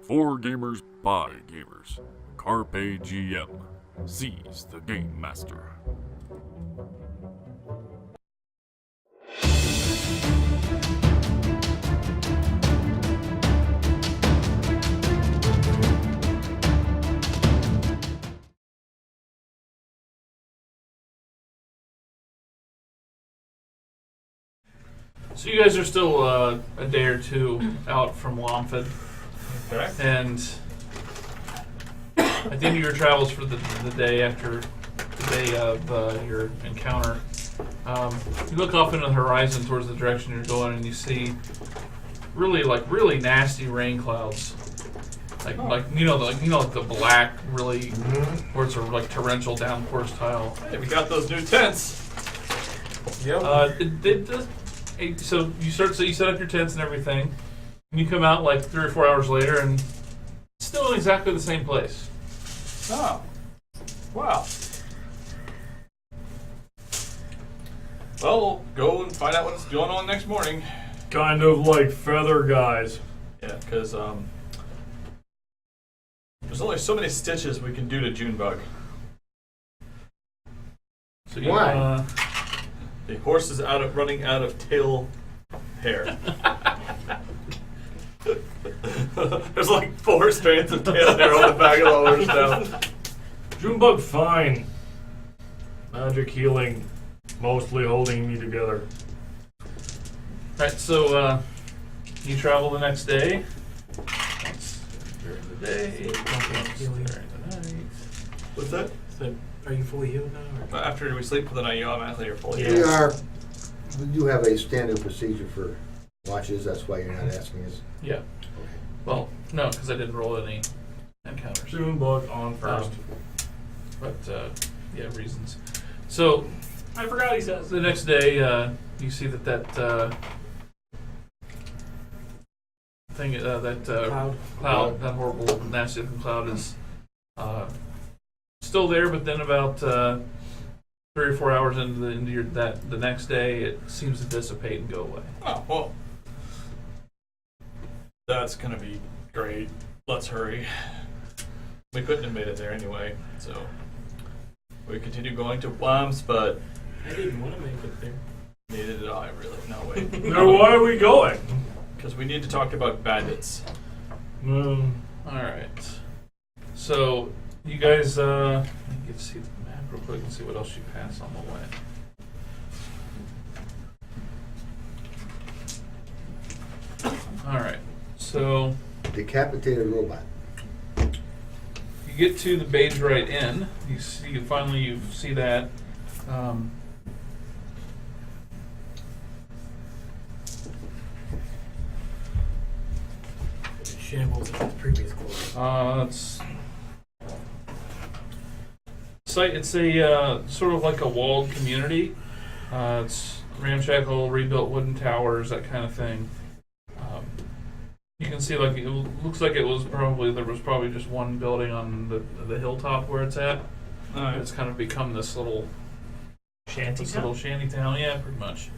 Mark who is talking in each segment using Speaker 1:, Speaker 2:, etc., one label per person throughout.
Speaker 1: For gamers by gamers. Carpe GM. Seize the Game Master.
Speaker 2: So you guys are still a day or two out from Lomford,
Speaker 3: Okay.
Speaker 2: and at the end of your travels for the day after the day of your encounter, you look off into the horizon towards the direction you're going, and you see really nasty rain clouds, like the black where it's like torrential downpour style.
Speaker 3: Hey, we got those new tents.
Speaker 2: Yep. So you set up your tents and everything, and you come out like 3 or 4 hours later, and it's still in exactly the same place.
Speaker 3: Oh. Wow. Well, we'll go and find out what's going on next morning.
Speaker 4: Kind of like feather guys.
Speaker 3: Yeah, because there's only so many stitches we can do to Junebug.
Speaker 2: So
Speaker 5: Why?
Speaker 3: The horse is running out of tail hair. There's like 4 strands of tail hair on the back of the horse now.
Speaker 4: Junebug fine. Magic healing, mostly holding me together.
Speaker 2: Right, so you travel the next day. That's during the day. During the night.
Speaker 3: What's that?
Speaker 5: So, are you fully healed now? Or?
Speaker 3: After we sleep for the night, you automatically are fully
Speaker 4: Yeah.
Speaker 3: healed.
Speaker 5: We do have a standard procedure for watches. That's why you're not asking us.
Speaker 2: Yeah. Well, no, because I didn't roll any encounters.
Speaker 4: Junebug on first.
Speaker 2: But yeah, reasons. So
Speaker 4: I forgot he says.
Speaker 2: the next day, you see that thing, cloud, that horrible, nasty looking cloud is still there. But then about 3 or 4 hours into the next day, it seems to dissipate and go away.
Speaker 3: Oh, well. That's going to be great. Let's hurry. We couldn't have made it there anyway, so we continue going to Worms, but
Speaker 5: I didn't want to make it there.
Speaker 3: neither did I, really. No, wait.
Speaker 4: Now, why are we going?
Speaker 3: Because we need to talk about bandits.
Speaker 2: All right. So you guys, let me get to see the map real quick and see what else you pass on the way. All right. So
Speaker 5: Decapitated robot.
Speaker 2: you get to the Beige Right Inn. You see that.
Speaker 5: Shambles of the previous glory.
Speaker 2: It's a sort of like a walled community. It's ramshackle, rebuilt wooden towers, that kind of thing. You can see it looks like there was probably just one building on the hilltop where it's at. It's kind of become this little
Speaker 4: Shanty
Speaker 2: shanty town. Yeah, pretty much.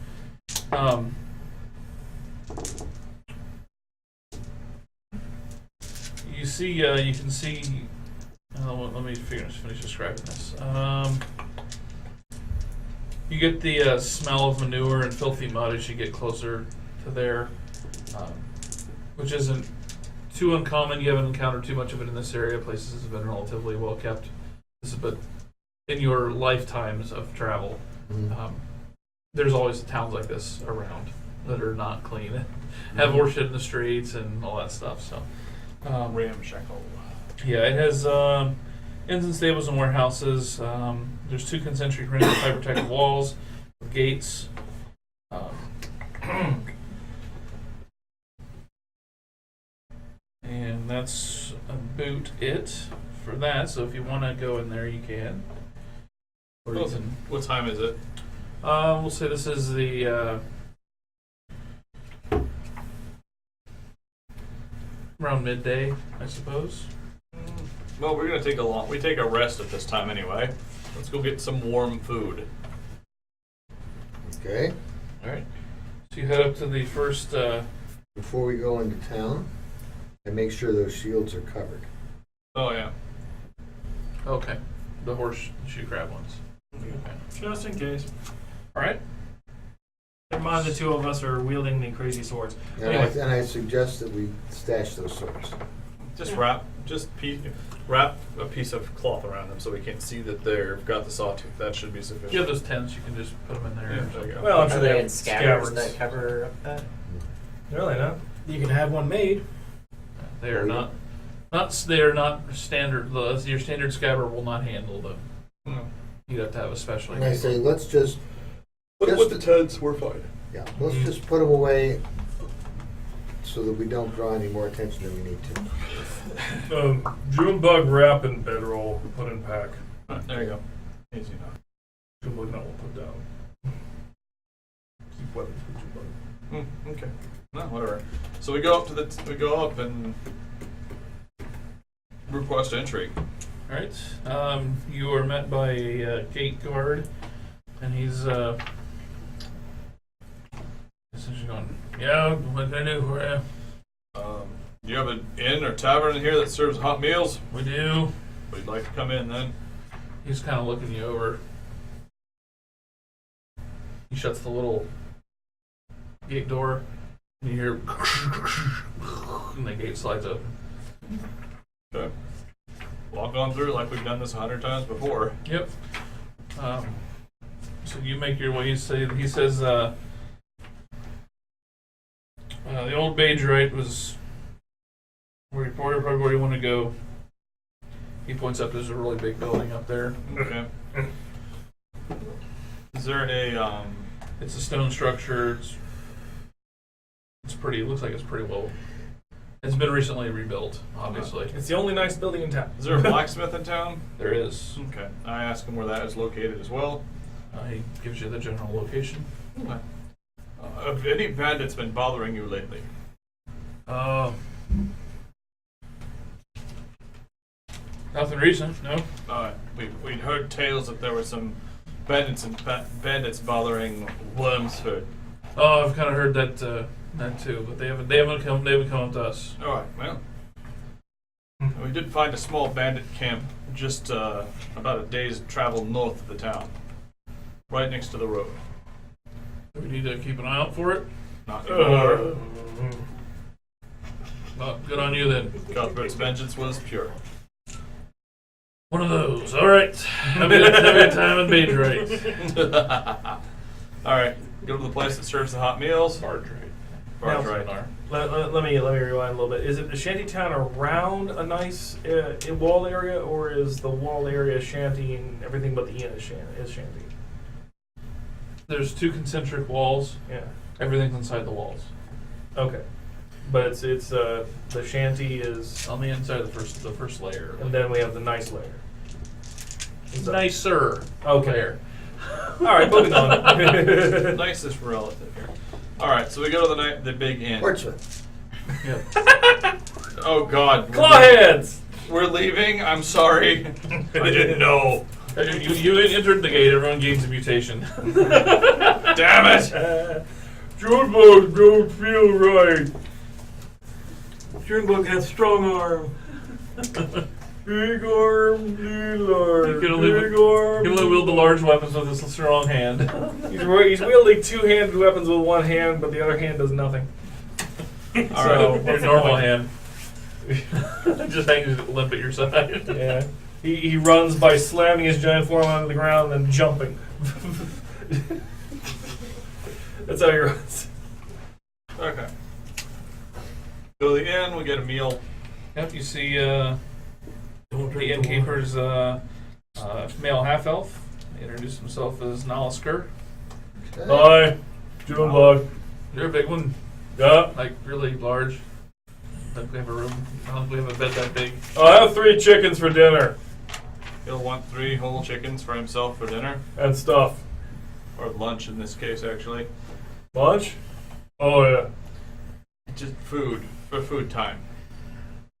Speaker 2: You can see. Let me finish describing this. You get the smell of manure and filthy mud as you get closer to there, which isn't too uncommon. You haven't encountered too much of it in this area. Places have been relatively well kept. But in your lifetimes of travel, there's always towns like this around that are not clean, have more shit in the streets and all that stuff. So.
Speaker 3: Ramshackle.
Speaker 2: Yeah, it has inns and stables and warehouses. There's 2 concentric rings with high-protected walls, with gates. And that's about it for that. So if you want to go in there, you can. Or you can.
Speaker 3: What time is it?
Speaker 2: We'll say this is the around midday, I suppose.
Speaker 3: Well, we're going to take a rest at this time anyway. Let's go get some warm food.
Speaker 5: Okay.
Speaker 2: All right. So you head up to the first.
Speaker 5: Before we go into town, And make sure those shields are covered.
Speaker 3: Oh yeah.
Speaker 2: Okay. The horseshoe crab ones. Okay.
Speaker 4: Just in case.
Speaker 2: All right.
Speaker 4: Never mind, the two of us are wielding the crazy swords.
Speaker 5: And,
Speaker 2: Anyway.
Speaker 5: I suggest that we stash those swords.
Speaker 3: Just wrap a piece of cloth around them so we can't see that they've got the sawtooth. That should be sufficient.
Speaker 2: You have those tents. You can just put them in there.
Speaker 3: Yeah, there you go.
Speaker 4: Well, I'm
Speaker 6: Are
Speaker 4: sure
Speaker 6: they
Speaker 4: they
Speaker 6: in
Speaker 4: have
Speaker 6: scabbards
Speaker 4: scabbards.
Speaker 6: that cover up that?
Speaker 4: Really not. You can have one made.
Speaker 2: They are not. They are not standard. Your standard scabbard will not handle them.
Speaker 3: No.
Speaker 2: You'd have to have a special.
Speaker 5: And I say, let's just,
Speaker 3: But with the tents, we're fine.
Speaker 5: yeah, let's just put them away so that we don't draw any more attention than we need to.
Speaker 7: Junebug wrap and bedroll put in pack.
Speaker 3: There you go. Easy enough.
Speaker 7: Junebug not will put down. Keep weapons for Junebug.
Speaker 3: Okay. No, whatever. So we go up and request entry.
Speaker 2: All right. You are met by a gate guard, and he's essentially going, "Yeah, what can I do for you?"
Speaker 3: Do you have an inn or tavern in here that serves hot meals?
Speaker 2: We do.
Speaker 3: We'd like to come in then.
Speaker 2: He's kind of looking you over. He shuts the little gate door, and you hear, and the gate slides open.
Speaker 3: Okay. Walk on through like we've done this 100 times before.
Speaker 2: Yep. So you make your way. He says, the old Beige Right was probably where you want to go. He points up. There's a really big building up there.
Speaker 3: Okay. Is there a
Speaker 2: It's a stone structure. It's pretty. It looks like it's pretty well. It's been recently rebuilt, obviously.
Speaker 4: It's the only nice building in town.
Speaker 3: is there a blacksmith in town?
Speaker 2: There is.
Speaker 3: Okay. I ask him where that is located as well.
Speaker 2: He gives you the general location.
Speaker 3: Okay. Have any bandits been bothering you lately?
Speaker 2: Nothing recent, no.
Speaker 3: We'd heard tales that there were some bandits bothering Wormsford.
Speaker 2: Oh, I've kind of heard that too, but they haven't come up to us.
Speaker 3: All right. Well, we did find a small bandit camp just about a day's travel north of the town, right next to the road.
Speaker 2: We need to keep an eye out for it.
Speaker 3: Not anymore.
Speaker 2: Well, good on you then.
Speaker 3: Cuthbert's vengeance was pure.
Speaker 2: One of those. All right. Have a good time in Beige Right.
Speaker 3: All right. Go to the place that serves the hot meals.
Speaker 2: Barge Right.
Speaker 3: Barge
Speaker 4: Now-
Speaker 3: right.
Speaker 4: Let me rewind a little bit. Is it the shanty town around a nice walled area, or is the walled area shanty and everything but the inn is shanty?
Speaker 2: There's two concentric walls.
Speaker 4: Yeah.
Speaker 2: Everything's inside the walls.
Speaker 4: Okay. But it's the shanty is,
Speaker 2: On the inside of the first layer.
Speaker 4: and then we have the nice layer. Is that-
Speaker 2: Nicer.
Speaker 4: Okay.
Speaker 2: Layer.
Speaker 4: All right, moving on.
Speaker 3: Nicest relative here. All right. So we go to the big inn.
Speaker 5: Portsmouth.
Speaker 3: Oh God.
Speaker 4: Clawheads.
Speaker 3: We're leaving. I'm sorry. I didn't know.
Speaker 2: You entered the gate. Everyone gains a mutation.
Speaker 3: Damn it.
Speaker 7: Junebug don't feel right. Junebug has strong arm. Big arm, little arm.
Speaker 2: You can only wield the large weapons with a strong hand.
Speaker 4: He's wielding two-handed weapons with one hand, but the other hand does nothing.
Speaker 2: All
Speaker 4: So,
Speaker 2: right, your normal hand just hangs limp at your side.
Speaker 4: Yeah. He runs by slamming his giant form onto the ground and then jumping. That's how he runs.
Speaker 3: Okay. Go to the inn. We get a meal.
Speaker 2: Yep, you see the innkeeper's male half-elf. He introduced himself as Nalisker.
Speaker 7: Hi, Junebug.
Speaker 2: You're a big one,
Speaker 7: Yeah.
Speaker 2: like really large. I don't think we have a room. I don't think we have a bed that big.
Speaker 7: I'll have 3 chickens for dinner
Speaker 3: He'll want 3 whole chickens for himself for dinner,
Speaker 7: and stuff.
Speaker 3: or lunch in this case, actually.
Speaker 7: Lunch? Oh yeah.
Speaker 3: Just food for food time.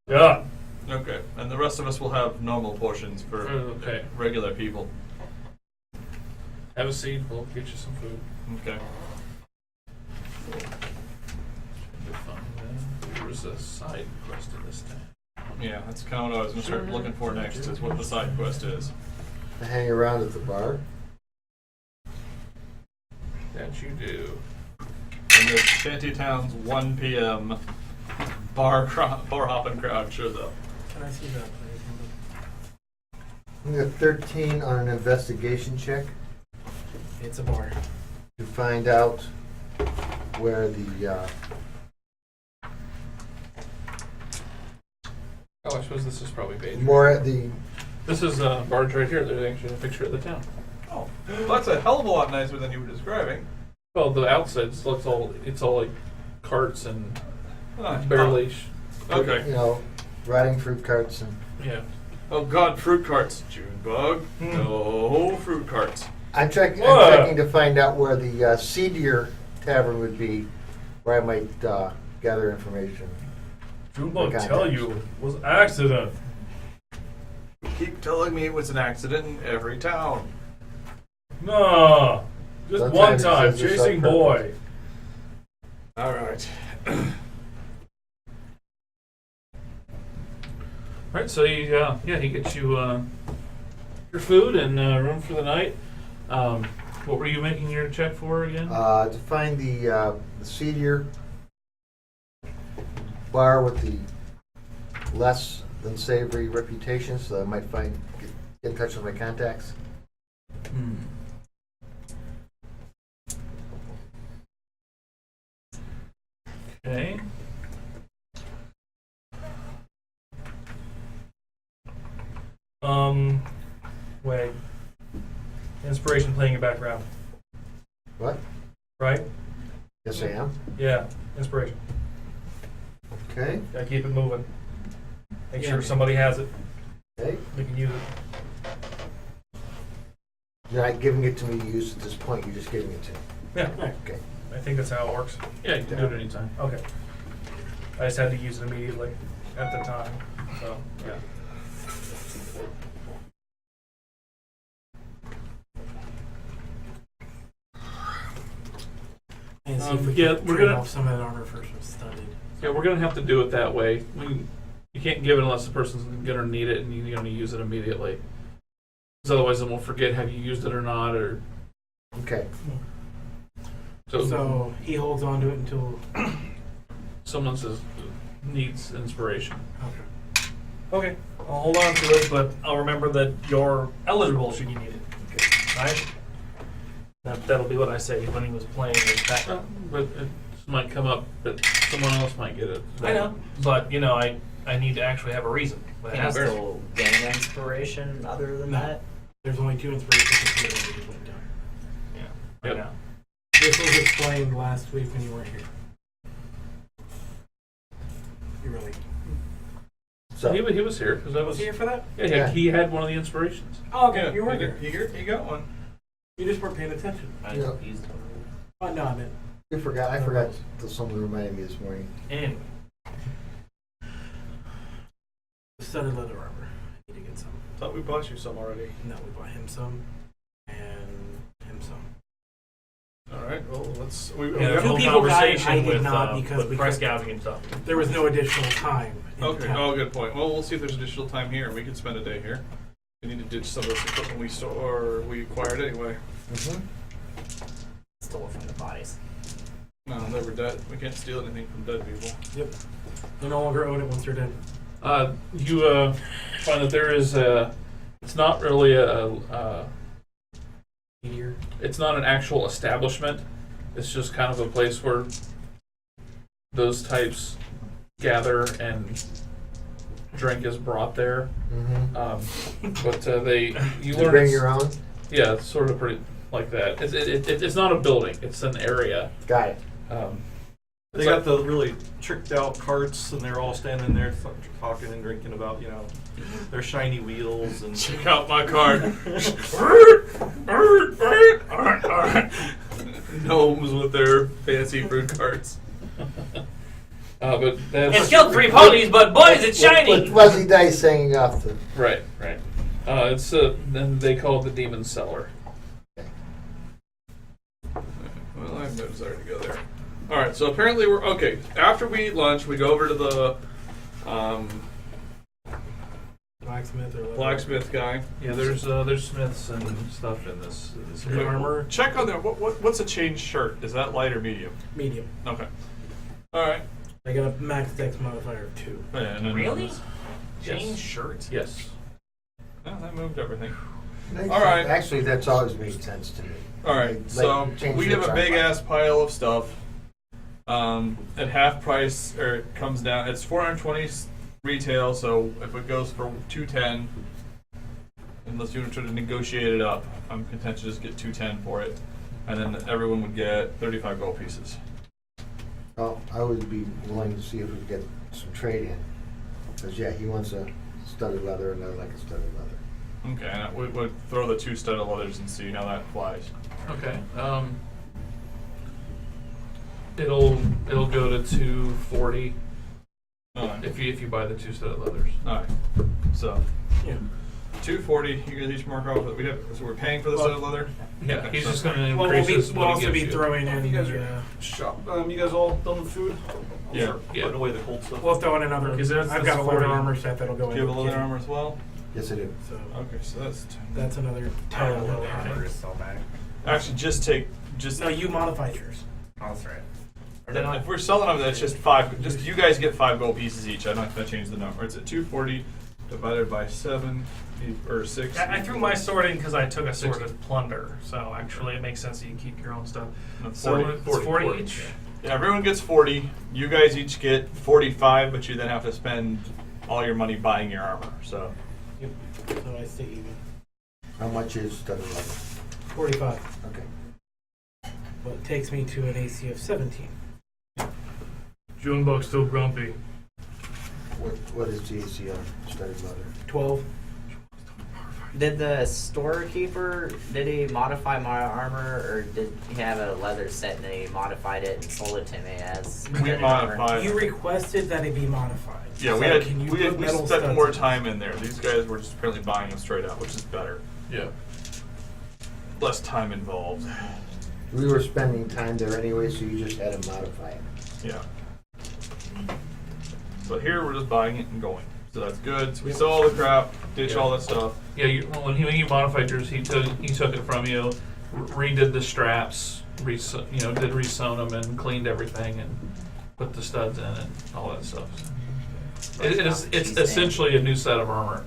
Speaker 7: Yeah.
Speaker 3: Okay, and the rest of us will have normal portions for
Speaker 2: Okay.
Speaker 3: regular people.
Speaker 2: Have a seat. We'll get you some food.
Speaker 3: Okay.
Speaker 2: Should be fun. is a side quest in this town.
Speaker 3: Yeah, that's kind of what I was going to start looking for next, is what the side quest is.
Speaker 5: To hang around at the bar.
Speaker 2: That you do.
Speaker 3: And the Shantytown's 1 p.m. bar hopping crowd shows up.
Speaker 4: Can I see that?
Speaker 5: I'm gonna 13 on an investigation check
Speaker 4: It's a bar.
Speaker 5: to find out where the
Speaker 2: Oh, I suppose this is probably Beijing.
Speaker 5: more at the
Speaker 2: This is Barge right here. There's actually a picture of the town.
Speaker 3: Oh, well, that's a hell of a lot nicer than you were describing.
Speaker 2: Well, the outside looks all like carts and
Speaker 3: Ah,
Speaker 2: barely.
Speaker 3: Okay.
Speaker 5: riding fruit carts and.
Speaker 2: Yeah.
Speaker 3: Oh God, fruit carts, Junebug. No fruit carts.
Speaker 5: I'm
Speaker 4: What?
Speaker 5: checking to find out where the Sea Deer Tavern would be, where I might gather information.
Speaker 4: Junebug
Speaker 5: Okay.
Speaker 4: tell you was accident.
Speaker 3: Keep telling me it was an accident in every town.
Speaker 4: No, just
Speaker 5: Sometimes
Speaker 4: one
Speaker 5: it
Speaker 4: time
Speaker 5: says it's
Speaker 4: chasing
Speaker 5: on
Speaker 4: boy.
Speaker 3: All right.
Speaker 2: Right. So he gets you your food and room for the night. What were you making your check for again?
Speaker 5: To find the Sea Deer bar with the less than savory reputation, so I might get in touch with my contacts.
Speaker 2: Okay.
Speaker 4: Wait. Inspiration playing in background,
Speaker 5: What?
Speaker 4: right?
Speaker 5: Yes, I am.
Speaker 4: Yeah, inspiration.
Speaker 5: Okay.
Speaker 4: Gotta keep it moving. Make sure somebody has it.
Speaker 5: Okay.
Speaker 4: We can use it.
Speaker 5: You're not giving it to me to use at this point. You're just giving it to me.
Speaker 4: Yeah,
Speaker 5: Okay.
Speaker 4: I think that's how it works.
Speaker 2: Yeah, you can do it anytime.
Speaker 4: Okay. I just had to use it immediately at the time. So, yeah.
Speaker 6: And see if we
Speaker 2: yeah,
Speaker 6: can
Speaker 2: we're
Speaker 6: trade
Speaker 2: gonna-
Speaker 6: off some of that armor first with studded.
Speaker 2: Yeah, we're gonna have to do it that way. You can't give it unless the person's gonna need it and you're gonna use it immediately. Because otherwise, then we'll forget have you used it or not, or
Speaker 5: Okay.
Speaker 6: So he holds on to it until.
Speaker 2: someone says needs inspiration.
Speaker 6: Okay.
Speaker 4: Okay, I'll hold on to it, but I'll remember that you're eligible should you need it. Okay. Right? That'll be what I say when he was playing his background.
Speaker 2: But it might come up that someone else might get it.
Speaker 4: I know, but I need to actually have a reason. But it
Speaker 8: Can you
Speaker 4: has to.
Speaker 8: still gain inspiration other than
Speaker 6: No.
Speaker 8: that?
Speaker 6: There's only 2 inspirations at any point in time.
Speaker 4: Yeah.
Speaker 2: Yep.
Speaker 4: Right now.
Speaker 6: This was explained last week when you weren't here. You really
Speaker 5: So
Speaker 2: He was here because I
Speaker 6: was
Speaker 2: was
Speaker 6: here for that?
Speaker 2: Yeah,
Speaker 5: Yeah.
Speaker 2: he had one of the inspirations.
Speaker 6: Oh, okay.
Speaker 3: Yeah,
Speaker 6: you weren't here.
Speaker 3: You got one.
Speaker 6: You just weren't paying attention.
Speaker 8: I
Speaker 5: Yeah.
Speaker 8: used one.
Speaker 6: Oh, no, I meant.
Speaker 5: I forgot till someone reminded me this morning.
Speaker 4: Anyway.
Speaker 6: Studded leather armor. I need to get some.
Speaker 3: Thought we bought you some already.
Speaker 6: No, we bought him some. And him some.
Speaker 3: All right. Well, let's. We
Speaker 4: We had a
Speaker 6: Two
Speaker 4: whole
Speaker 6: people got it,
Speaker 4: conversation
Speaker 6: I did
Speaker 4: with,
Speaker 6: not because
Speaker 4: with
Speaker 6: we
Speaker 4: price
Speaker 6: couldn't-
Speaker 4: gouging and stuff.
Speaker 6: There was no additional time. in
Speaker 3: Okay.
Speaker 6: town.
Speaker 3: Oh, good point. Well, we'll see if there's additional time here. We can spend a day here. We need to ditch some of this equipment we acquired anyway.
Speaker 8: Stole it from the bodies.
Speaker 3: No, they were dead. We can't steal anything from dead people.
Speaker 6: Yep. They're no longer owed it once they're dead.
Speaker 2: You find that there is it's not really
Speaker 6: Meteor.
Speaker 2: it's not an actual establishment. It's just kind of a place where those types gather and drink is brought there.
Speaker 5: Mm-hmm.
Speaker 2: But you
Speaker 5: You
Speaker 2: learn
Speaker 5: bring
Speaker 2: it's-
Speaker 5: your own?
Speaker 2: Yeah, it's sort of pretty like that. It's not a building. It's an area.
Speaker 5: Got it.
Speaker 7: They got the really tricked out carts, and they're all standing there talking and drinking about, their shiny wheels and.
Speaker 3: Check out my card. Gnomes with their fancy fruit carts.
Speaker 2: But that's
Speaker 8: It's killed 3 ponies, but boys, it's shiny!
Speaker 5: With Wesley Dice hanging off the.
Speaker 2: right. It's then they call it the Demon Cellar.
Speaker 3: Well, I have no desire to go there. All right. So apparently we're okay. After we eat lunch, we go over to the
Speaker 6: Blacksmith or
Speaker 3: blacksmith guy.
Speaker 2: Yeah, there's smiths and stuff in this
Speaker 6: The
Speaker 2: area.
Speaker 6: armor,
Speaker 3: Check on that. What's a chain shirt? Is that light or medium?
Speaker 6: medium.
Speaker 3: Okay. All right.
Speaker 6: I got a max dex modifier of 2.
Speaker 3: And then
Speaker 8: Really?
Speaker 2: Yes.
Speaker 8: Jean shirt?
Speaker 2: Yes.
Speaker 3: Yeah, that moved everything.
Speaker 5: Actually,
Speaker 3: All right.
Speaker 5: Actually, that's always made sense to me.
Speaker 3: All right.
Speaker 5: Like,
Speaker 3: So
Speaker 5: change
Speaker 3: we have
Speaker 5: shirts
Speaker 3: a
Speaker 5: are
Speaker 3: big
Speaker 5: fine.
Speaker 3: ass pile of stuff. At half price, or it comes down. It's 420 retail. So if it goes for 210, unless you try to negotiate it up, I'm content to just get 210 for it, and then everyone would get 35 gold pieces.
Speaker 5: Well, I would be willing to see if we could get some trade in. Because, yeah, he wants a studded leather and I like a studded leather.
Speaker 3: Okay, and we would throw the 2 studded leathers and see how that flies.
Speaker 2: Okay. It'll go to 240
Speaker 3: Alright.
Speaker 2: if you buy the 2 studded leathers.
Speaker 3: Alright. So
Speaker 6: Yeah.
Speaker 3: 240. You guys each mark off. We have. So we're paying for the studded leather.
Speaker 2: Yeah,
Speaker 3: Okay,
Speaker 2: he's
Speaker 3: so-
Speaker 2: just going to
Speaker 6: Well,
Speaker 2: increase
Speaker 6: we'll
Speaker 2: what he
Speaker 6: also
Speaker 2: gives
Speaker 6: be
Speaker 2: you.
Speaker 6: throwing in
Speaker 7: You guys
Speaker 6: the,
Speaker 7: are shop. You guys all done with food?
Speaker 3: Yeah.
Speaker 7: Start putting away the cold stuff.
Speaker 6: we'll throw in another,
Speaker 2: Because that's
Speaker 6: I've got a
Speaker 2: 40.
Speaker 6: leather armor set that'll go
Speaker 3: Do
Speaker 6: in.
Speaker 3: you have a
Speaker 6: the
Speaker 3: leather
Speaker 6: kit.
Speaker 3: armor as well?
Speaker 5: Yes, I do.
Speaker 6: So
Speaker 3: Okay, so that's 10.
Speaker 6: that's another 10 leather armor.
Speaker 8: so bad.
Speaker 3: Actually, just.
Speaker 6: No, you modified yours.
Speaker 8: Oh, that's right.
Speaker 3: Then if we're selling them, that's just 5. Just you guys get 5 gold pieces each. I'm not gonna change the number. It's at 240 divided by 7 or 6.
Speaker 4: I threw my sword in because I took a sword as plunder, so actually it makes sense that you keep your own stuff.
Speaker 3: No,
Speaker 4: So
Speaker 3: 40.
Speaker 4: it's 40 each?
Speaker 3: Yeah, everyone gets 40. You guys each get 45, but you then have to spend all your money buying your armor. So
Speaker 6: Yep. So I stay even.
Speaker 5: How much is studded leather?
Speaker 6: 45.
Speaker 5: Okay.
Speaker 6: But it takes me to an AC of 17.
Speaker 4: Junebug's still grumpy.
Speaker 5: What is the AC on studded leather?
Speaker 6: 12.
Speaker 8: Did the storekeeper, did he modify my armor, or did he have a leather set and he modified it and sold it to me as
Speaker 3: we
Speaker 8: studded armor?
Speaker 3: modified.
Speaker 6: You requested that it be modified.
Speaker 3: Yeah,
Speaker 6: So
Speaker 3: we had
Speaker 6: can you
Speaker 3: we
Speaker 6: put metal
Speaker 3: spent
Speaker 6: studs
Speaker 3: more
Speaker 6: in?
Speaker 3: time in there. These guys were just apparently buying them straight out, which is better.
Speaker 2: Yeah.
Speaker 3: Less time involved.
Speaker 5: We were spending time there anyway, so you just had to modify it.
Speaker 3: Yeah. So here we're just buying it and going. So that's good. So we sell all the crap, ditch
Speaker 2: Yeah.
Speaker 3: all that stuff.
Speaker 2: Yeah, when he modified yours, he took it from you, redid the straps, did resewn them and cleaned everything and put the studs in and all that stuff. It's essentially a new set of armor.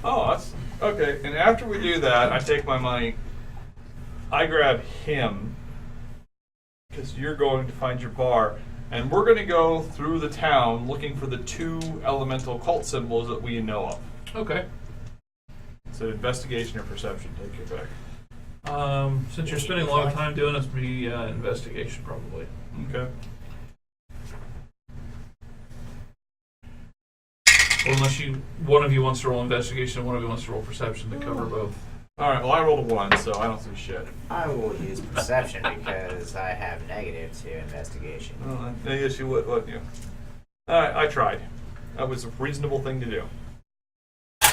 Speaker 3: Oh, that's okay. And after we do that, I take my money. I grab him because you're going to find your bar, and we're going to go through the town looking for the 2 elemental cult symbols that we know of.
Speaker 2: Okay.
Speaker 3: So investigation or perception, take your pick.
Speaker 2: Since you're spending a lot of time doing this, be investigation probably.
Speaker 3: Okay.
Speaker 2: Or unless one of you wants to roll investigation, and one of you wants to roll perception to cover both.
Speaker 3: All right. Well, I rolled a 1, so I don't see shit.
Speaker 8: I will use perception because I have negative to investigation.
Speaker 3: Oh, I guess you would, wouldn't you? All right. I tried. That was a reasonable thing to do.
Speaker 8: I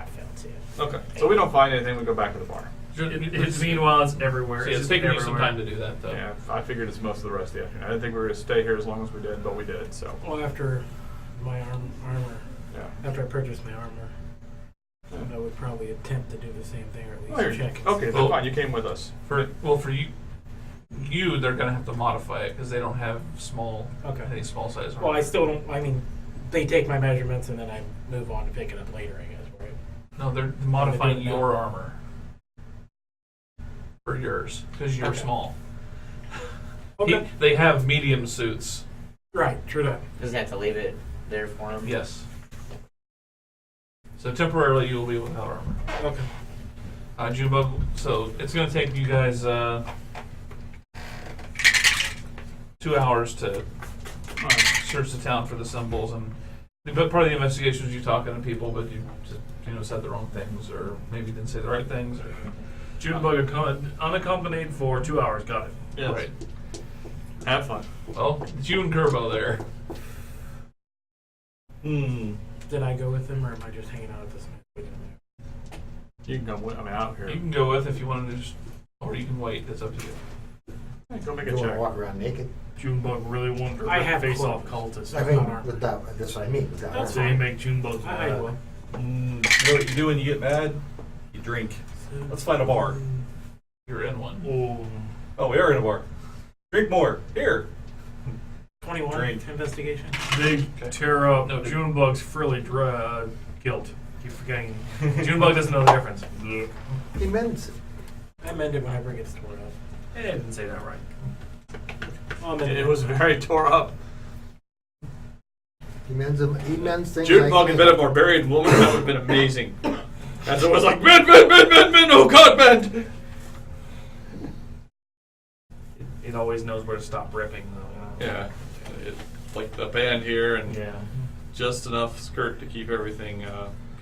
Speaker 8: failed too.
Speaker 3: Okay. So we don't find anything. We go back to the bar.
Speaker 4: Meanwhile, it's everywhere.
Speaker 2: So yeah, it's
Speaker 4: just
Speaker 2: taking you some
Speaker 4: everywhere.
Speaker 2: time to do that, though.
Speaker 3: Yeah, I figured it's most of the rest of the afternoon. I didn't think we were going to stay here as long as we did, but we did, so,
Speaker 6: Well, after my armor,
Speaker 3: yeah.
Speaker 6: after I purchased my armor, I would probably attempt to do the same thing, or at least
Speaker 3: Oh, you're-
Speaker 6: check.
Speaker 3: okay, then
Speaker 2: Well-
Speaker 3: fine, you came with us.
Speaker 2: For you, they're gonna have to modify it because they don't have any small size.
Speaker 6: Well, I still don't. I mean, they take my measurements and then I move on to pick it up later, I guess, right?
Speaker 2: No, they're modifying
Speaker 6: doing it now.
Speaker 2: your armor for yours because you're
Speaker 6: Okay.
Speaker 2: small.
Speaker 6: Okay.
Speaker 2: They have medium suits.
Speaker 6: Right. True that.
Speaker 8: Does he have to leave it there for him?
Speaker 2: Yes. So temporarily you will be without armor.
Speaker 6: Okay.
Speaker 2: Junebug, so it's going to take you guys 2 hours to search the town for the symbols, and but part of the investigation was you talking to people, but you just said the wrong things, or maybe didn't say the right things. Or,
Speaker 4: Junebug unaccompanied for 2 hours. Got it.
Speaker 3: Yes.
Speaker 2: Right.
Speaker 3: Have fun.
Speaker 2: Well, it's you and Kerbo there.
Speaker 6: Did I go with them, or am I just hanging out at this?
Speaker 3: You can come with, I don't
Speaker 2: You
Speaker 3: care.
Speaker 2: can go with if you wanted to just Or you can wait. It's up to you.
Speaker 3: Go make
Speaker 5: You
Speaker 3: a
Speaker 5: want to
Speaker 3: check.
Speaker 5: walk around naked?
Speaker 4: Junebug really wanted to
Speaker 6: I have
Speaker 4: face off
Speaker 6: clothes.
Speaker 4: cultists.
Speaker 5: I mean, that's what I mean. Without
Speaker 6: That's
Speaker 5: armor.
Speaker 4: They make Junebugs
Speaker 6: I
Speaker 4: mad.
Speaker 6: will.
Speaker 7: You know what you do when you get mad? You drink. Let's find a bar.
Speaker 2: You're in one.
Speaker 4: Oh,
Speaker 7: Oh, we are in a bar. Drink more. Here.
Speaker 6: 21
Speaker 7: Drink.
Speaker 6: investigation.
Speaker 4: they tear up
Speaker 2: No,
Speaker 4: Junebug's frilly guilt. Keep forgetting. Junebug doesn't know the difference.
Speaker 5: He mends it.
Speaker 6: I mend it whenever it gets torn up.
Speaker 4: I didn't say that right.
Speaker 6: I'll mend
Speaker 3: It was very tore up.
Speaker 5: He mends them. He mends things.
Speaker 3: Junebug
Speaker 5: like
Speaker 3: had been a barbarian woman. That would have been amazing. As it was like, mend, oh God, mend!
Speaker 4: It always knows where to stop ripping, though.
Speaker 3: Yeah. Like the band here and
Speaker 4: Yeah.
Speaker 3: just enough skirt to keep everything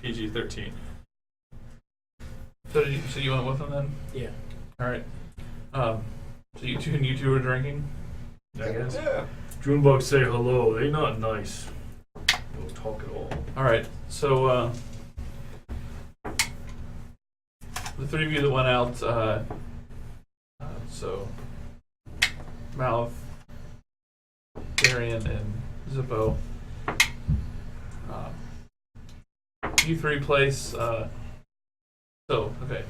Speaker 3: PG-13.
Speaker 2: So you went with them then?
Speaker 6: Yeah.
Speaker 2: All right. So you two are drinking.
Speaker 4: I guess.
Speaker 7: Yeah.
Speaker 4: Junebugs say hello. They not nice. Don't talk at all.
Speaker 2: All right. So the three of you that went out. So Mouth, Darian, and Zippo. You three place. Okay.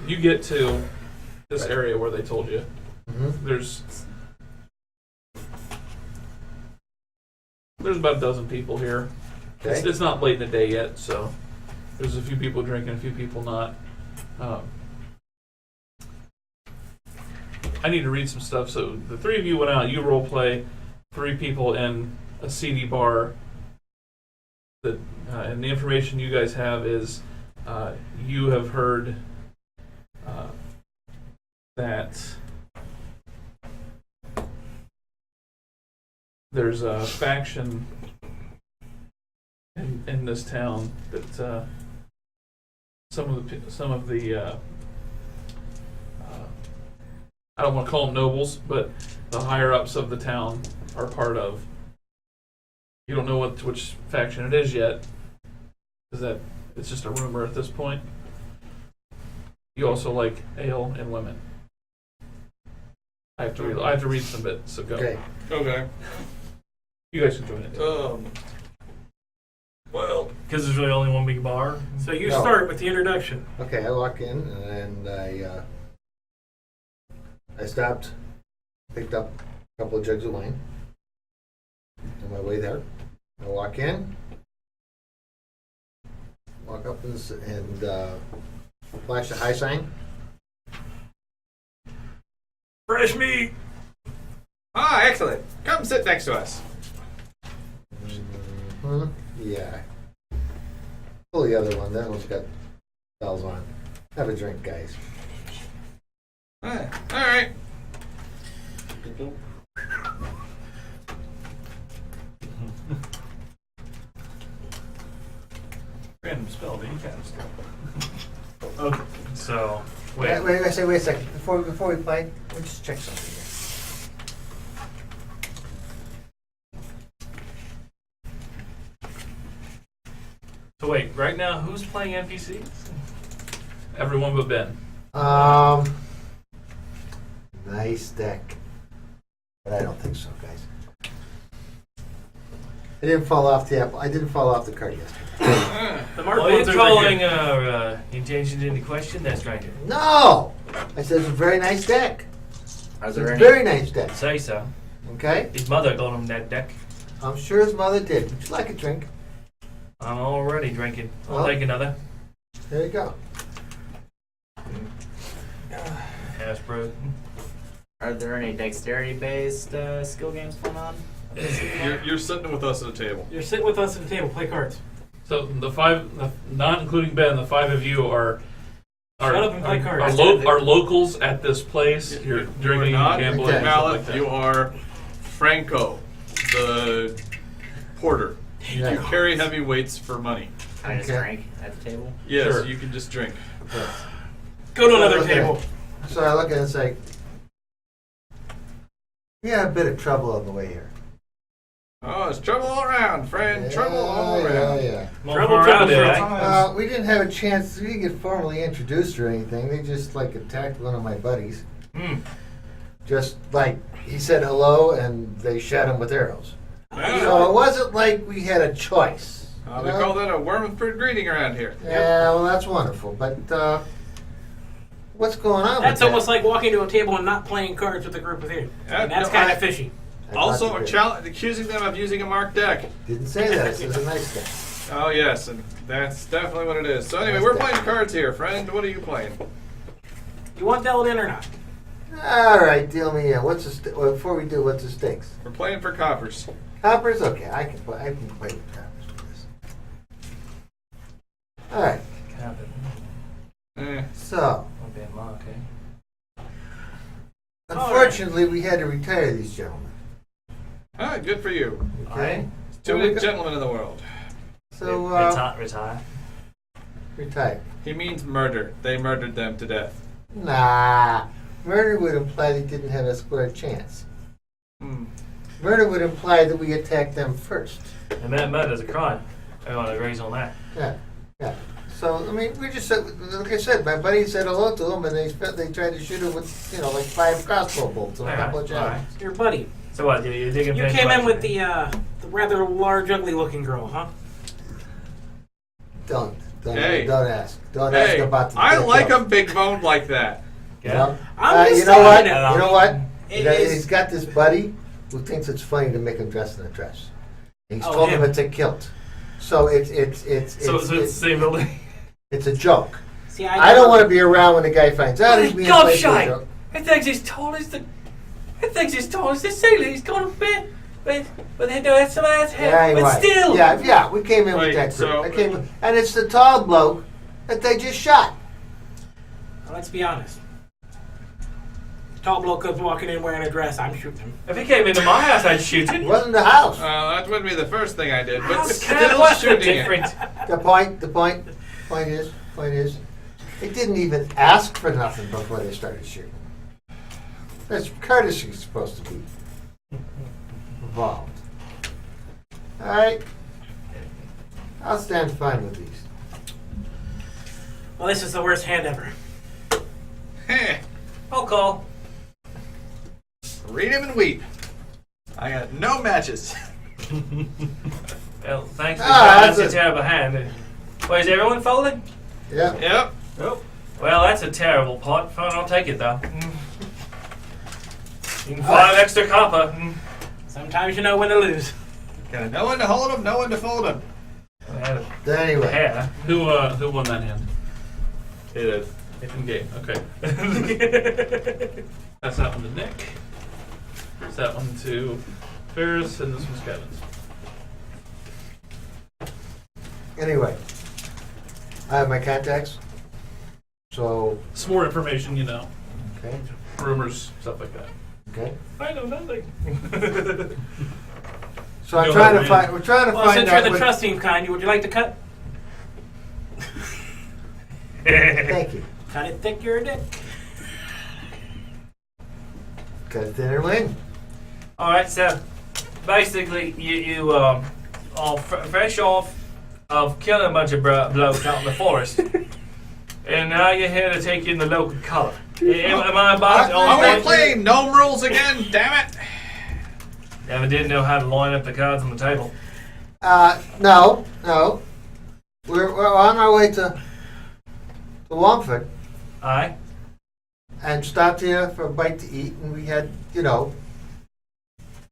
Speaker 2: You get to this area where they told you.
Speaker 5: Mm-hmm.
Speaker 2: There's about a dozen people here.
Speaker 5: Okay.
Speaker 2: It's not late in the day yet, so there's a few people drinking, a few people not. I need to read some stuff. So the three of you went out. You role play 3 people in a seedy bar. That and the information you guys have is you have heard that there's a faction in this town that some of the I don't want to call them nobles, but the higher ups of the town are part of. You don't know which faction it is yet, because it's just a rumor at this point. You also like ale and women. I have to read some bits, so go.
Speaker 5: Okay.
Speaker 3: Okay.
Speaker 2: You guys can join it.
Speaker 3: Well,
Speaker 4: Because there's really only one big bar.
Speaker 6: So you
Speaker 5: No.
Speaker 6: start with the introduction.
Speaker 5: Okay. I walk in and I stopped, picked up a couple of jugs of wine. On my way there, I walk in, walk up and flash the high sign.
Speaker 4: Fresh meat!
Speaker 3: ah, excellent. Come sit next to us.
Speaker 5: Mm-hmm. Yeah. Pull the other one. That one's got bells on. Have a drink, guys.
Speaker 3: All right.
Speaker 7: Random spell, any kind of spell.
Speaker 4: Okay, so, wait.
Speaker 5: Wait a second. Before we play, let's just check something here.
Speaker 4: So wait, right now, who's playing NPCs?
Speaker 2: Everyone but Ben.
Speaker 5: Nice deck. But I don't think so, guys. I didn't fall off the apple. I didn't fall off the cart yesterday.
Speaker 4: The mark
Speaker 6: Well, you're
Speaker 4: ones over
Speaker 6: calling
Speaker 4: here.
Speaker 6: intentions into question? That's right.
Speaker 5: No! I said it's a very nice deck.
Speaker 8: Are
Speaker 5: It's
Speaker 8: there
Speaker 5: a
Speaker 8: any?
Speaker 5: very nice deck.
Speaker 6: Say so.
Speaker 5: Okay?
Speaker 6: His mother got him that deck.
Speaker 5: I'm sure his mother did. Would you like a drink?
Speaker 6: I'm already drinking. I'll
Speaker 5: Well.
Speaker 6: take another.
Speaker 5: There you go.
Speaker 6: Hasbro.
Speaker 8: Are there any dexterity-based skill games going on?
Speaker 3: You're sitting with us at a table.
Speaker 6: You're sitting with us at the table. Play cards.
Speaker 2: So not including Ben, the 5 of you are
Speaker 6: Shut up and play cards.
Speaker 2: are locals at this place. You're drinking,
Speaker 3: You are not
Speaker 2: gambling,
Speaker 5: Okay.
Speaker 2: and stuff like
Speaker 3: Maleth,
Speaker 2: that.
Speaker 3: you are Franco, the porter. You
Speaker 5: Yeah.
Speaker 3: carry heavy weights for money.
Speaker 8: Can I just
Speaker 5: Okay.
Speaker 8: drink at the table?
Speaker 3: Yes,
Speaker 2: Sure.
Speaker 3: you can just drink.
Speaker 6: Go to another
Speaker 5: Okay.
Speaker 6: table.
Speaker 5: So I look at it and say, we had a bit of trouble on the way here.
Speaker 3: Oh, it's trouble all around, friend. Trouble all around.
Speaker 5: Yeah.
Speaker 6: Trouble, trouble,
Speaker 4: eh?
Speaker 5: We didn't have a chance. We didn't get formally introduced or anything. They just like attacked one of my buddies.
Speaker 6: Hmm.
Speaker 5: Just like he said hello, and they shot him with arrows.
Speaker 3: Well,
Speaker 5: So it wasn't like we had a choice. you
Speaker 3: we
Speaker 5: know?
Speaker 3: call that a worm with fruit greeting around here.
Speaker 5: Yeah, well, that's wonderful. But what's going on?
Speaker 6: That's
Speaker 5: with
Speaker 6: almost like walking to a table and not playing cards with a group of you.
Speaker 3: Yeah,
Speaker 6: That's
Speaker 3: no,
Speaker 6: kind
Speaker 3: I-
Speaker 6: of fishy.
Speaker 5: that?
Speaker 3: Also,
Speaker 5: I thought
Speaker 3: accusing them of using a marked deck.
Speaker 5: you didn't say that. This is a nice thing.
Speaker 3: Oh yes, and that's definitely what it is. So anyway,
Speaker 5: Nice
Speaker 3: we're
Speaker 5: deck.
Speaker 3: playing cards here, friend. What are you playing?
Speaker 6: You want dealt in or not?
Speaker 5: All right, deal me in. Well, before we do, what's the stakes?
Speaker 3: We're playing for coppers.
Speaker 5: Coppers? Okay, I can play with coppers with this. All right, so unfortunately, we had to retire these gentlemen.
Speaker 3: Ah, good for you.
Speaker 5: Okay,
Speaker 3: Two big gentlemen in the world.
Speaker 5: so
Speaker 4: Retire.
Speaker 5: retire.
Speaker 3: He means murder. They murdered them to death.
Speaker 5: Nah, murder would imply they didn't have a square chance. Murder would imply that we attacked them first.
Speaker 4: And murder's a crime. Everyone agrees on that.
Speaker 5: Yeah. So I mean, we just said, like I said, my buddy said hello to him, and they tried to shoot him with like 5 crossbow bolts and a couple of
Speaker 4: Alright.
Speaker 5: javelins.
Speaker 6: Your buddy.
Speaker 4: So what? You're digging?
Speaker 6: You came in with the rather large, ugly-looking girl, huh?
Speaker 5: Don't
Speaker 3: Hey.
Speaker 5: ask. Don't ask
Speaker 3: Hey,
Speaker 5: about the.
Speaker 3: I
Speaker 5: details.
Speaker 3: like them big boned like that.
Speaker 5: You know?
Speaker 6: I'm just
Speaker 5: you know what?
Speaker 6: saying,
Speaker 5: You know what?
Speaker 6: it is-
Speaker 5: He's got this buddy who thinks it's funny to make him dress in a dress. And he's
Speaker 6: Oh,
Speaker 5: told
Speaker 6: him.
Speaker 5: him it's a kilt. So it's
Speaker 4: So it's the same building.
Speaker 5: it's a joke.
Speaker 6: See,
Speaker 5: I don't want to be around when the guy finds out he's being played for a
Speaker 4: Gobshite!
Speaker 5: joke.
Speaker 4: It thinks he's tall as the. It thinks he's tall as the ceiling. He's gone a bit. But they know that's somebody's head.
Speaker 5: Yeah,
Speaker 4: but
Speaker 5: right.
Speaker 4: still.
Speaker 5: Yeah, we came in
Speaker 3: Wait,
Speaker 5: with that
Speaker 3: so-
Speaker 5: group. And it's the tall bloke that they just shot.
Speaker 6: Let's be honest. Tall bloke comes walking in wearing a dress. I'm shooting him.
Speaker 4: If he came into my house, I'd shoot
Speaker 5: It
Speaker 4: him.
Speaker 5: wasn't the house.
Speaker 3: That wouldn't be the first thing I did, but
Speaker 4: How's
Speaker 3: still
Speaker 4: what's the
Speaker 3: shooting it.
Speaker 4: difference?
Speaker 5: The point is, they didn't even ask for nothing before they started shooting. That's courtesy supposed to be involved. All right, I'll stand fine with these.
Speaker 6: Well, this is the worst hand ever.
Speaker 3: Heh.
Speaker 4: I'll call.
Speaker 3: Read him and weep. I got no matches.
Speaker 4: Well, thanks for
Speaker 5: that's
Speaker 4: that's a terrible hand. Well, is everyone folding?
Speaker 5: Yeah.
Speaker 3: Yep.
Speaker 4: Nope. Well, that's a terrible pot. Fine, I'll take it though. You can 5 extra copper.
Speaker 6: Sometimes you know when to lose.
Speaker 3: Got no one to hold him, no one to fold him.
Speaker 5: Anyway,
Speaker 4: Hair.
Speaker 2: Who won that hand?
Speaker 3: He did.
Speaker 2: In game. Okay. That's that one to Nick. That's that one to Ferris, and this one's Kevin's.
Speaker 5: anyway, I have my contacts. So,
Speaker 2: Some more information,
Speaker 5: okay,
Speaker 2: rumors, stuff like that.
Speaker 5: okay.
Speaker 4: I know nothing.
Speaker 5: So I'm
Speaker 2: Go
Speaker 5: trying
Speaker 2: ahead,
Speaker 5: to
Speaker 2: man.
Speaker 5: find. We're trying to
Speaker 6: Well,
Speaker 5: find
Speaker 6: since you're
Speaker 5: out.
Speaker 6: the
Speaker 5: what-
Speaker 6: trusting kind, would you like to cut?
Speaker 5: Thank you.
Speaker 6: Cut it thick, you're a dick.
Speaker 5: Cut it thin or win.
Speaker 4: All right, so basically, you are fresh off of killing a bunch of blokes out in the forest, and now you're here to take in the local color. Am I about
Speaker 5: Are
Speaker 3: Are
Speaker 4: on
Speaker 3: we
Speaker 4: point?
Speaker 3: playing gnome rules again? Damn it!
Speaker 4: Never did know how to line up the cards on the table.
Speaker 5: No. We're on our way to Wallingford
Speaker 4: Aye.
Speaker 5: and stopped here for a bite to eat, and we had,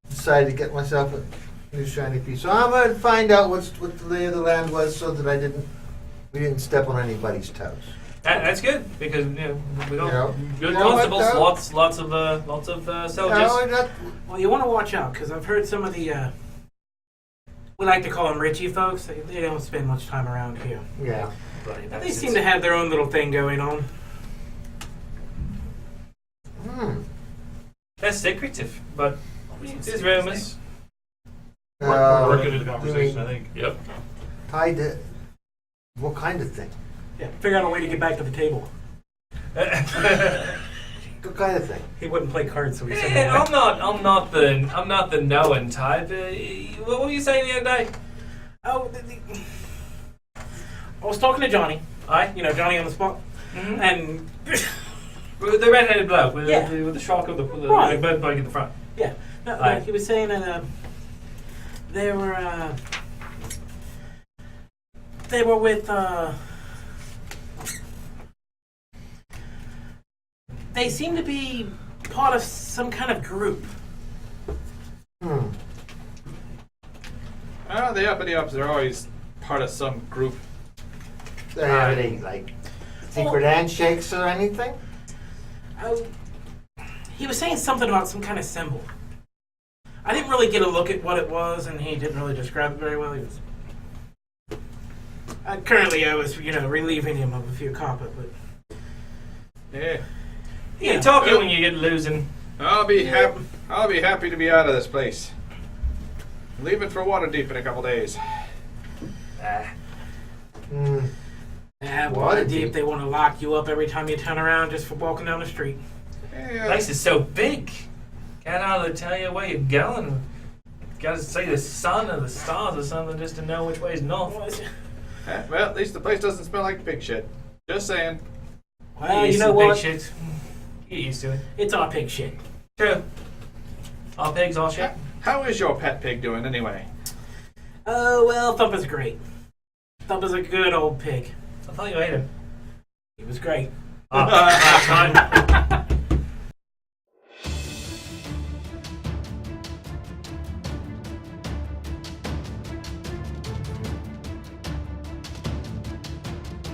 Speaker 5: decided to get myself a new shiny piece. So I'm going to find out what the lay of the land was, so that we didn't step on anybody's toes.
Speaker 4: That's good because we don't good
Speaker 5: You know what,
Speaker 4: constables,
Speaker 5: though?
Speaker 4: lots of soldiers.
Speaker 5: No, we're not.
Speaker 6: Well, you want to watch out, because I've heard some of the, we like to call them Richie folks. They don't spend much time around here.
Speaker 5: Yeah.
Speaker 6: They seem to have their own little thing going on.
Speaker 4: That's secretive, but there's rumors.
Speaker 2: We're working into the
Speaker 5: you
Speaker 2: conversation,
Speaker 5: mean
Speaker 2: I think. Yep.
Speaker 5: Tied to what kind of thing?
Speaker 6: Yeah, figure out a way to get back to the table.
Speaker 5: What kind of thing?
Speaker 6: He wouldn't play cards, so he said
Speaker 4: Eh,
Speaker 6: that.
Speaker 4: I'm not the knowing type. What were you saying the other day?
Speaker 6: Oh, I was talking to Johnny.
Speaker 4: Aye.
Speaker 6: You know, Johnny on the spot.
Speaker 4: Mhm.
Speaker 6: And
Speaker 4: The red-headed bloke with,
Speaker 6: Yeah.
Speaker 4: with the shark with the
Speaker 6: Right.
Speaker 4: bed bug in the front.
Speaker 6: yeah, no,
Speaker 4: Aye.
Speaker 6: he was saying that they were with they seem to be part of some kind of group.
Speaker 5: Hmm.
Speaker 3: The uppity ups are always part of some group.
Speaker 5: Do they have any, like, secret handshakes or anything?
Speaker 6: He was saying something about some kind of symbol. I didn't really get a look at what it was, and he didn't really describe it very well. He was currently I was, relieving him of a few copper, but
Speaker 3: Yeah.
Speaker 4: You're talking when you get losing.
Speaker 3: I'll be happy to be out of this place. Leaving for Waterdeep in a couple days.
Speaker 5: Hmm.
Speaker 6: Waterdeep, they want to lock you up every time you turn around just for walking down the street.
Speaker 4: The
Speaker 3: Yeah.
Speaker 4: place is so big. Can't hardly tell you where you're going. Got to see the sun or the stars or something just to know which way is north.
Speaker 3: Well, at least the place doesn't smell like pig shit. Just saying.
Speaker 6: Well,
Speaker 4: Used
Speaker 6: you
Speaker 4: to
Speaker 6: know
Speaker 4: big
Speaker 6: what?
Speaker 4: shit. Get used to it.
Speaker 6: It's our pig shit.
Speaker 4: True. All pigs, all shit.
Speaker 3: How is your pet pig doing anyway?
Speaker 6: Oh, well, Thumper's great. Thumper's a good old pig.
Speaker 4: I thought you ate him.
Speaker 6: He was great.
Speaker 4: Oh, time.